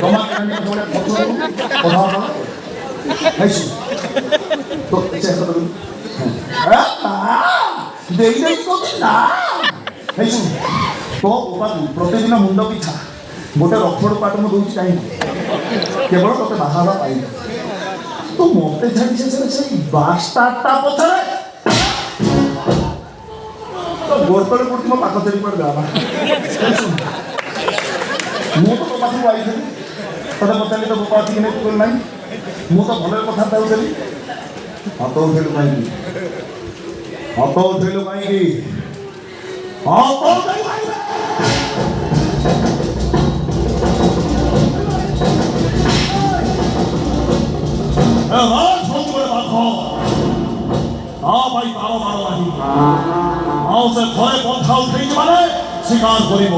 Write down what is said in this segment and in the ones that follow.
জমা কেনে কথা খাইছো তো দেই দেই তো না ଖାଇଛୁ ତୋ ବାପାକୁ ପ୍ରତିଦିନ ମୁଣ୍ଡ ପିଛା ଗୋଟେ ରଫଡ଼ ପାଟ ମୁଁ ଦେଉଛି କାହିଁକି କେବଳ ତୋତେ ବାହା ହେବା ପାଇଁ ତୁ ମୋତେ ଛାଡ଼ି ଶେଷରେ ସେଇ ବାସ୍ଟାରଟା ପଛରେ ଗୋଡ଼ ତଳେ ପଡ଼ୁଛି ମୋ ପାଖ ଧରି କୁଆଡ଼େ ଯାବା ମୁଁ ତ ତୋ ପାଖକୁ ଆଇଥିଲି ତୋତେ ପଚାରିଲି ତୋ ବାପା ଆସିକି ନେଇ କହିଲି ନାହିଁ ମୁଁ ତ ଭଲରେ କଥାବାର୍ତ୍ତା ହେଉଥିଲି ହାତ ଉଠେଇଲୁ କାହିଁକି ହାତ ଉଠେଇଲୁ କାହିଁକି স্বীকার করিব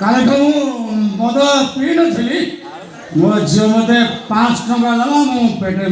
କାଲିଠୁ ମୁଁ ମଦ ପିଇ ନଥିଲି ମୋ ଝିଅ ମୋତେ 5 ଟଙ୍କା ଦେଲା ମୁଁ ପେଟରେ